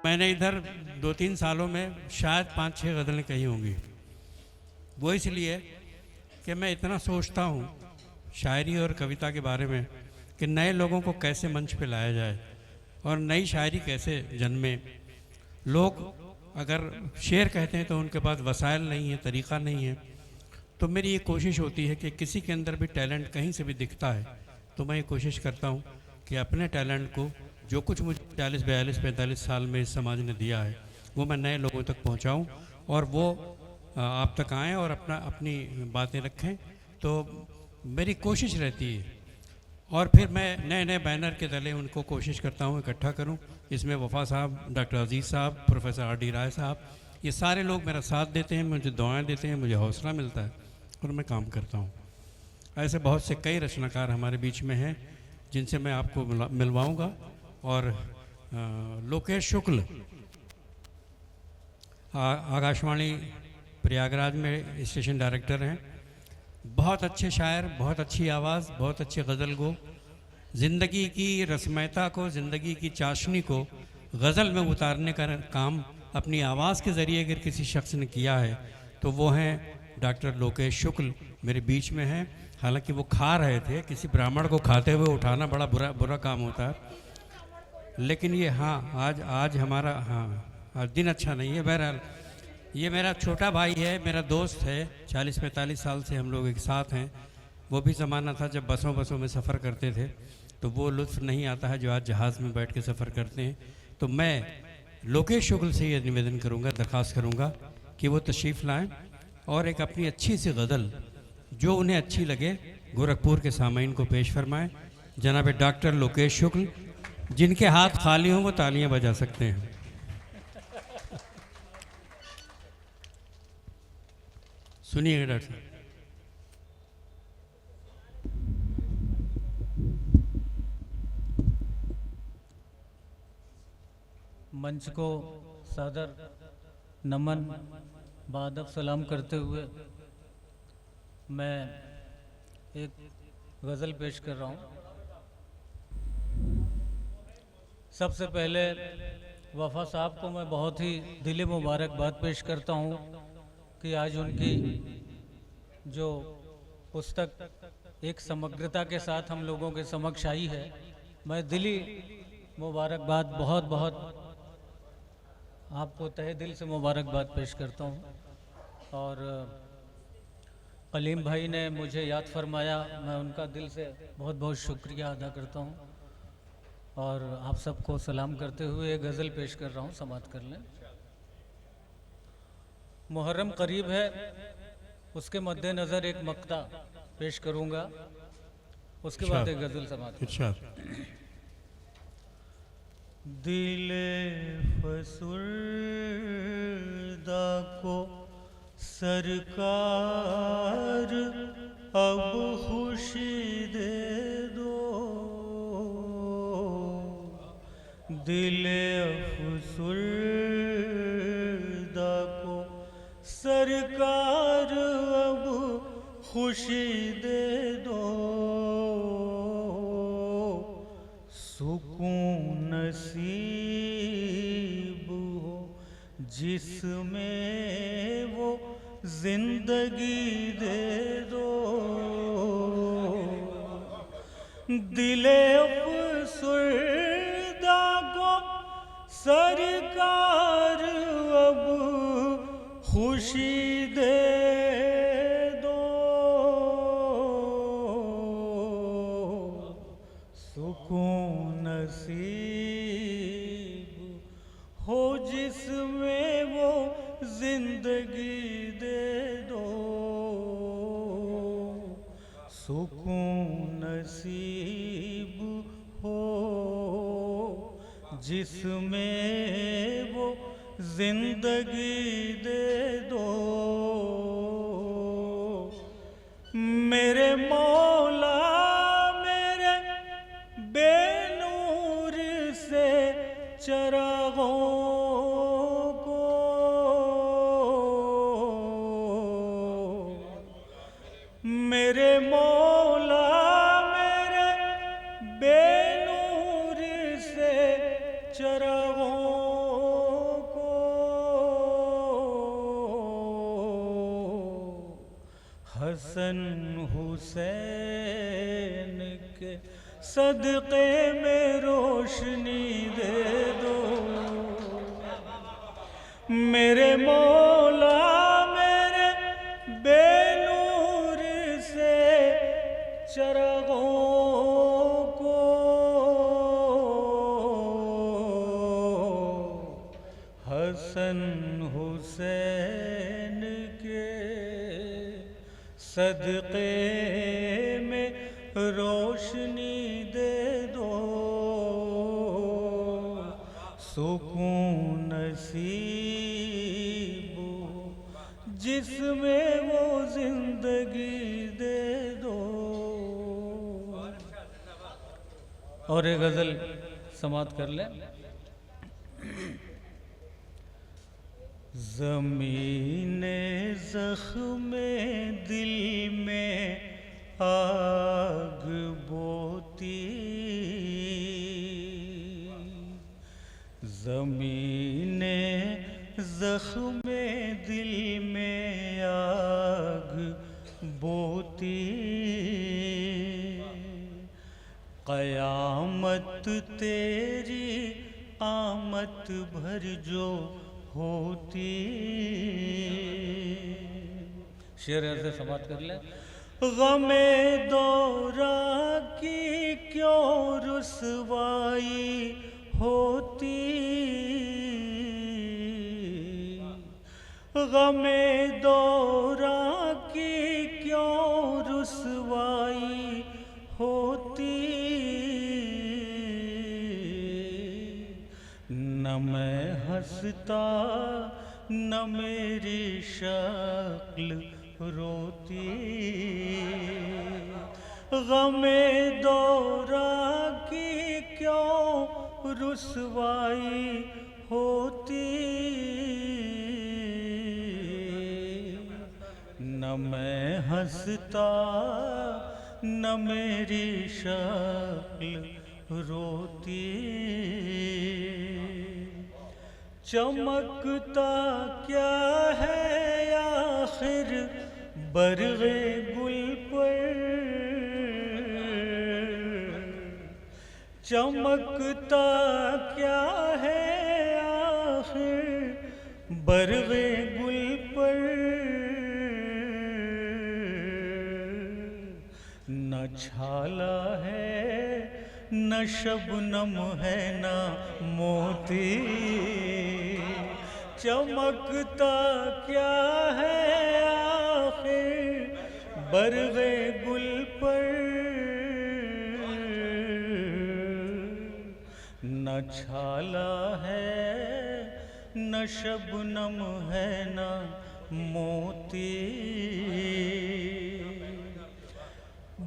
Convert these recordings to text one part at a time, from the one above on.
मैंने इधर 2-3 सालों में शायद 5-6 गज़लें कही होंगी। वो इसलिए कि मैं इतना सोचता हूँ शायरी और कविता के बारे में कि नए लोगों को कैसे मंच पे लाया जाए और नई शायरी कैसे जन्मे। लोग अगर शेर कहते हैं तो उनके पास वसाइल नहीं है, तरीक़ा नहीं है। तो मेरी ये कोशिश होती है कि किसी के अंदर भी टैलेंट कहीं से भी दिखता है तो मैं ये कोशिश करता हूँ कि अपने टैलेंट को, जो कुछ मुझे 40-42-45 साल में इस समाज ने दिया है, वो मैं नए लोगों तक पहुँचाऊँ और वो आप तक आएँ और अपनी बातें रखें। तो मेरी कोशिश रहती है। और फिर मैं नए नए बैनर के तले उनको कोशिश करता हूँ इकट्ठा करूँ। इसमें वफ़ा साहब, डॉक्टर अजीज़ साहब, प्रोफेसर R.D. राय साहब, ये सारे लोग मेरा साथ देते हैं, मुझे दुआएं देते हैं, मुझे हौसला मिलता है और मैं काम करता हूँ। ऐसे बहुत से कई रचनाकार हमारे बीच में हैं जिनसे मैं आपको मिलवाऊंगा। और लोकेश शुक्ल आकाशवाणी प्रयागराज में स्टेशन डायरेक्टर हैं। बहुत अच्छे शायर, बहुत अच्छी आवाज़, बहुत अच्छे गज़ल गो। ज़िंदगी की रस्मयता को, ज़िंदगी की चाशनी को गज़ल में उतारने का काम अपनी आवाज़ के ज़रिए अगर किसी शख्स ने किया है तो वो हैं डॉक्टर लोकेश शुक्ल, मेरे बीच में हैं। हालांकि वो खा रहे थे, किसी ब्राह्मण को खाते हुए उठाना बड़ा बुरा काम होता है, लेकिन ये आज हमारा आज दिन अच्छा नहीं है। बहरहाल ये मेरा छोटा भाई है, मेरा दोस्त है, 40-45 साल से हम लोग एक साथ हैं। वो भी ज़माना था जब बसों में सफ़र करते थे, तो वो लुत्फ़ नहीं आता है जो आज जहाज़ में बैठ के सफ़र करते हैं। तो मैं लोकेश शुक्ल से ये निवेदन करूँगा, दरख्वास्त करूँगा कि वो तशरीफ़ लाएँ और एक अपनी अच्छी सी गज़ल जो उन्हें अच्छी लगे गोरखपुर के सामीन को पेश फरमाएँ। जनाब डॉक्टर लोकेश शुक्ल, जिनके हाथ खाली हों वो तालियां बजा सकते हैं। सुनिएगा डॉक्टर साहब। मंच को सादर नमन, बादब सलाम करते हुए मैं एक गज़ल पेश कर रहा हूँ। सबसे पहले वफ़ा साहब को मैं बहुत ही दिली मुबारकबाद पेश करता हूँ कि आज उनकी जो पुस्तक एक समग्रता के साथ हम लोगों के समक्ष आई है। मैं दिली मुबारकबाद बहुत बहुत आपको तहे दिल से मुबारकबाद पेश करता हूँ। और कलीम भाई ने मुझे याद फरमाया, मैं उनका दिल से बहुत बहुत शुक्रिया अदा करता हूँ और आप सबको सलाम करते हुए एक गज़ल पेश कर रहा हूँ, समात कर लें। मुहर्रम करीब है, उसके मद्देनज़र एक मक्ता पेश करूँगा, उसके बाद एक गज़ल समात। दिले फसुर्दा को सरकार अब खुशी दे दो, दिले फसुर्दा को सरकार अब खुशी दे दो, सुकून नसीब हो जिसमें वो जिंदगी दे दो, दिले अफसरदा को सरकार अब खुशी दे दो, सुकून नसीब हो जिसमें वो जिंदगी दे दो, सुकून नसीब हो जिसमें वो जिंदगी दे दो, मेरे मौला मेरे बेनूर से चरागों को, मेरे मौला मेरे बेनूर से चरागों हसन हुसैन के सदक़े में रोशनी दे दो मेरे मौला, मेरे बेनूर से चरागों को हसन हुसैन के सदक़े में रोशनी दे दो, सुकून नसीब जिसमें वो जिंदगी दे दो। और एक गज़ल समाप्त कर लें। ज़मीने ज़ख्मे दिल में आग बोती, ज़मीने ज़ख्मे दिल में आग बोती, क़यामत तेरी आमत भर जो होती। शेर ऐसे समाप्त कर ले। गमे दौरा की क्यों रुसवाई होती, गमे दौरा की क्यों रुसवाई होती, न मैं हंसता न मेरी शक्ल रोती, गमे दौरा की क्यों रुसवाई होती, न मैं हंसता न मेरी शक्ल रोती, चमकता क्या है आखिर बरग़े गुल पर, चमकता क्या है आखिर बरग़े गुल पर, न छाला है न शबनम है न मोती, चमकता क्या है आखिर बरग़े गुल पर, न छाला है न शबनम है न मोती,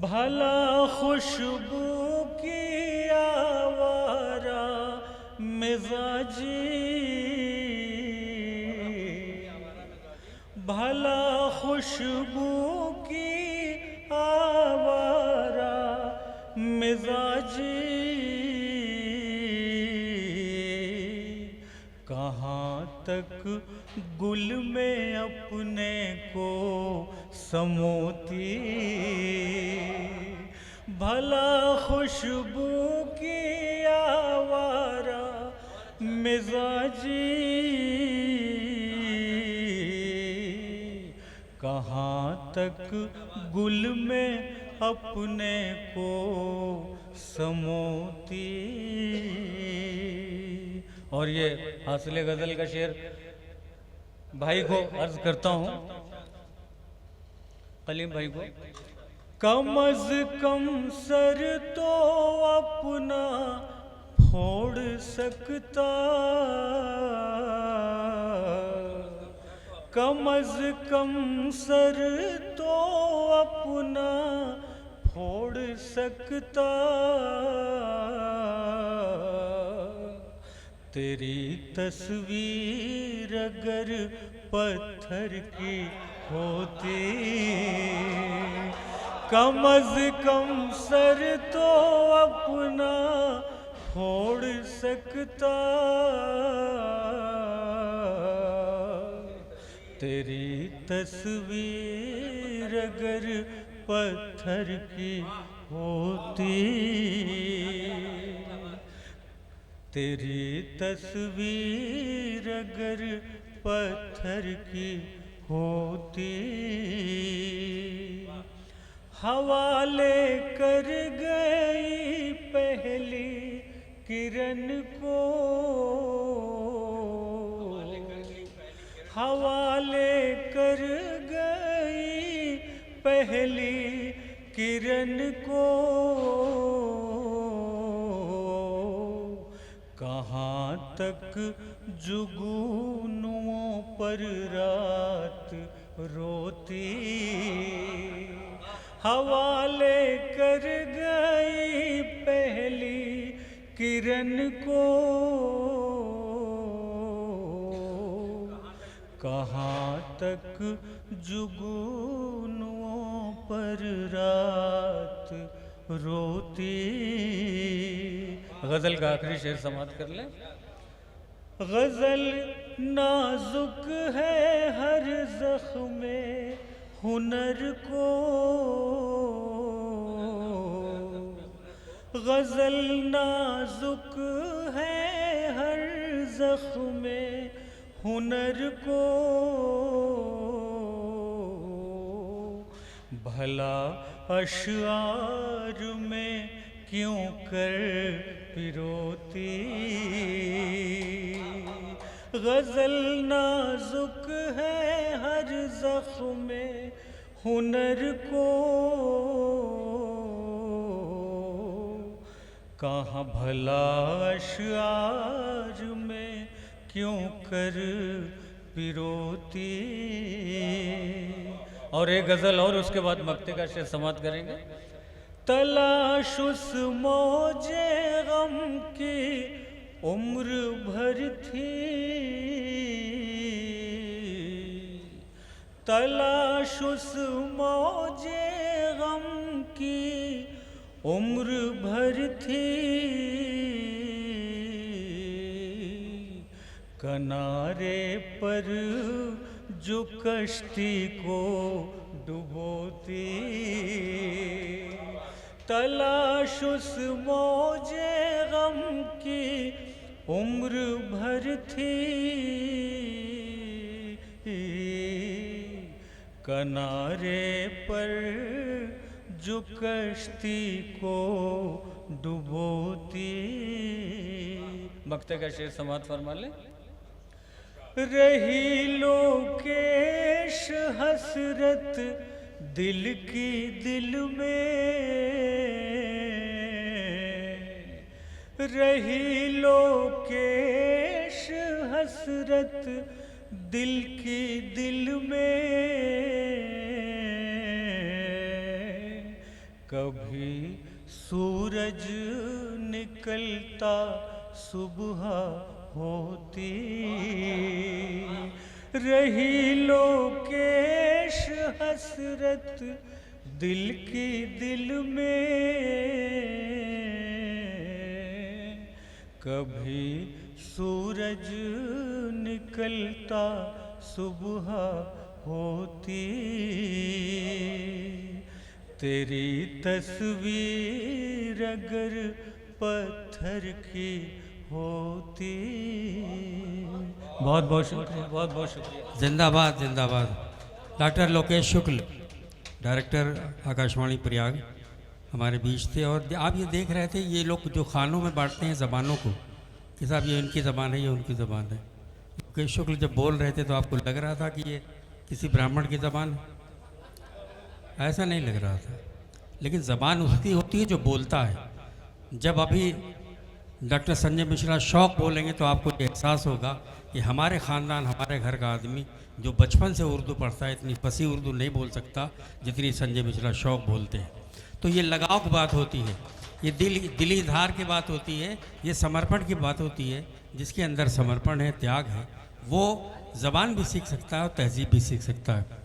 भला खुशबू की आवारा मिजाजी, भला खुशबू की आवारा मिजाजी, कहाँ तक गुल में अपने को समोती, भला खुशबू की आवारा मिजाजी, कहाँ तक गुल में अपने को समोती। और ये हासिल गज़ल का शेर भाई को अर्ज करता हूँ, कलीम भाई को। कम अज कम सर तो अपना फोड़ सकता, कम अज कम सर तो अपना फोड़ सकता, तेरी तस्वीर अगर पत्थर की होती, कम अज कम सर तो अपना फोड़ सकता, तेरी तस्वीर अगर पत्थर की होती, तेरी तस्वीर अगर पत्थर की होती, हवा लेकर गई पहली किरण को, हवा लेकर गई पहली किरण को, कहाँ तक जुगनुओं पर रात रोती, हवा लेकर गई पहली किरण को, कहाँ तक जुगनुओं पर रात रोती। गज़ल का आखिरी शेर समाप्त कर लें। गज़ल नाजुक है हर ज़ख्म हुनर को, गज़ल नाजुक है हर ज़ख्म हुनर को, भला अशआर में क्यों कर पिरोती, गज़ल नाजुक है हर ज़ख्म हुनर को, कहाँ भला अशआर में क्यों कर पिरोती। और एक गज़ल और उसके बाद मक्ते का शेर समाप्त करेंगे। तलाश उस मौजे गम की उम्र भर थी, तलाश उस मौजे गम की उम्र भर थी, किनारे पर जो कश्ती को डुबोती, तलाश उस मौजे गम की उम्र भर थी, किनारे पर जो कश्ती को डुबोती। मक्ते का शेर समाप्त फरमा ले। रही लोकेश हसरत दिल की दिल में, रही लोकेश हसरत दिल की दिल में, कभी सूरज निकलता सुबह होती, रही लोकेश हसरत दिल की दिल में, कभी सूरज निकलता सुबह होती, तेरी तस्वीर अगर पत्थर की होती। बहुत बहुत शुक्रिया, बहुत बहुत शुक्रिया। जिंदाबाद जिंदाबाद। डॉक्टर लोकेश शुक्ल, डायरेक्टर आकाशवाणी प्रयाग हमारे बीच थे। और आप ये देख रहे थे ये लोग जो खानों में बांटते हैं ज़बानों को कि साहब ये इनकी ज़बान है, ये उनकी ज़बान है। लोकेश शुक्ल जब बोल रहे थे तो आपको लग रहा था कि ये किसी ब्राह्मण की ज़बान है? ऐसा नहीं लग रहा था। लेकिन ज़बान उसकी होती है जो बोलता है। जब अभी डॉक्टर संजय मिश्रा शौक बोलेंगे तो आपको एहसास होगा कि हमारे ख़ानदान, हमारे घर का आदमी जो बचपन से उर्दू पढ़ता है इतनी फसी उर्दू नहीं बोल सकता जितनी संजय मिश्रा शौक बोलते हैं। तो ये लगाव की बात होती है, ये दिली इजहार की बात होती है, ये समर्पण की बात होती है। जिसके अंदर समर्पण है, त्याग है, वो ज़बान भी सीख सकता है और तहजीब भी सीख सकता है।